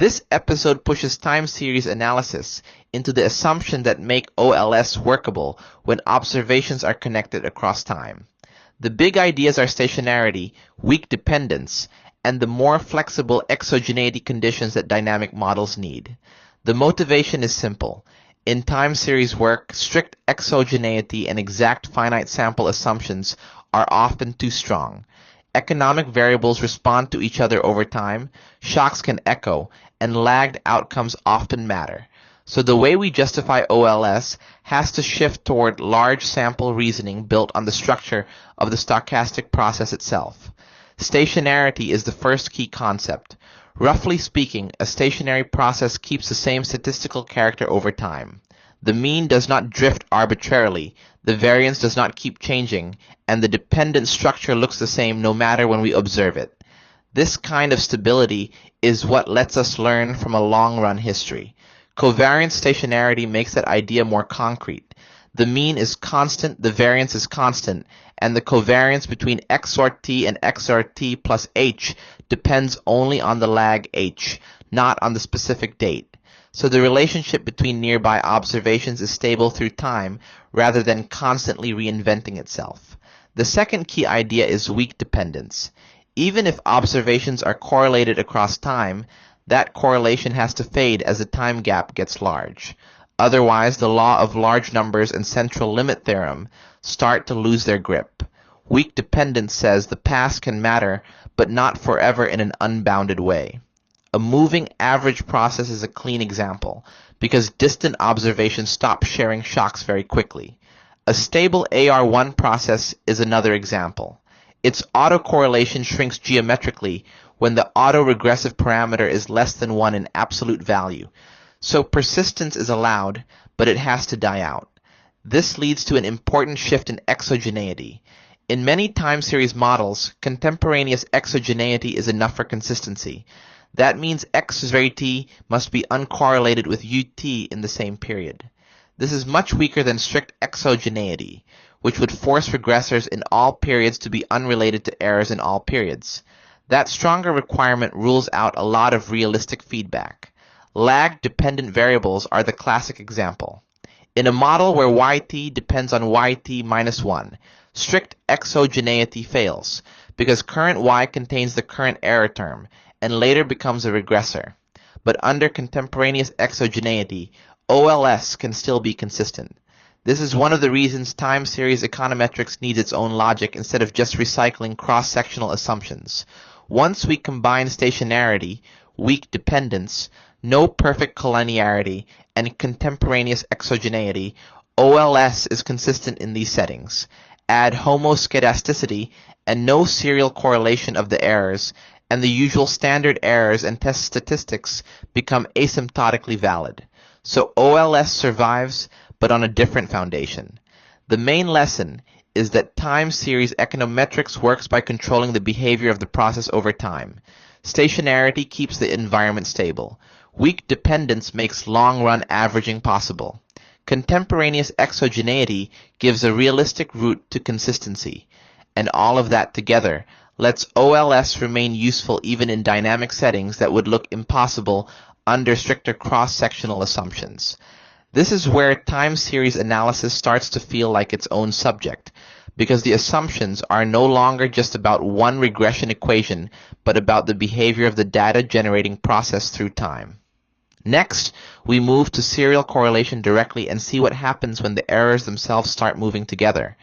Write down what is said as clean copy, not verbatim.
This episode pushes time series analysis into the assumption that make OLS workable when observations are connected across time. The big ideas are stationarity, weak dependence, and the more flexible exogeneity conditions that dynamic models need. The motivation is simple. In time series work, strict exogeneity and exact finite sample assumptions are often too strong. Economic variables respond to each other over time, shocks can echo, and lagged outcomes often matter. So the way we justify OLS has to shift toward large sample reasoning built on the structure of the stochastic process itself. Stationarity is the first key concept. Roughly speaking, a stationary process keeps the same statistical character over time. The mean does not drift arbitrarily, the variance does not keep changing, and the dependent structure looks the same no matter when we observe it. This kind of stability is what lets us learn from a long-run history. Covariance stationarity makes that idea more concrete. The mean is constant, the variance is constant, and the covariance between XOR t and XOR t plus h depends only on the lag h, not on the specific date. So the relationship between nearby observations is stable through time rather than constantly reinventing itself. The second key idea is weak dependence. Even if observations are correlated across time, that correlation has to fade as the time gap gets large. Otherwise, the law of large numbers and central limit theorem start to lose their grip. Weak dependence says the past can matter, but not forever in an unbounded way. A moving average process is a clean example, because distant observations stop sharing shocks very quickly. A stable AR1 process is another example. Its autocorrelation shrinks geometrically when the autoregressive parameter is less than 1 in absolute value. So persistence is allowed, but it has to die out. This leads to an important shift in exogeneity. In many time series models, contemporaneous exogeneity is enough for consistency. That means exogeneity must be uncorrelated with UT in the same period. This is much weaker than strict exogeneity, which would force regressors in all periods to be unrelated to errors in all periods. That stronger requirement rules out a lot of realistic feedback. Lag-dependent variables are the classic example. In a model where yt depends on yt minus 1, strict exogeneity fails, because current y contains the current error term, and later becomes a regressor. But under contemporaneous exogeneity, OLS can still be consistent. This is one of the reasons time series econometrics needs its own logic instead of just recycling cross-sectional assumptions. Once we combine stationarity, weak dependence, no perfect collinearity, and contemporaneous exogeneity, OLS is consistent in these settings. Add homoskedasticity and no serial correlation of the errors, and the usual standard errors and test statistics become asymptotically valid. So OLS survives, but on a different foundation. The main lesson is that time series econometrics works by controlling the behavior of the process over time. Stationarity keeps the environment stable. Weak dependence makes long-run averaging possible. Contemporaneous exogeneity gives a realistic route to consistency. And all of that together lets OLS remain useful even in dynamic settings that would look impossible under stricter cross-sectional assumptions. This is where time series analysis starts to feel like its own subject, because the assumptions are no longer just about one regression equation, but about the behavior of the data generating process through time. Next, we move to serial correlation directly and see what happens when the errors themselves start moving together.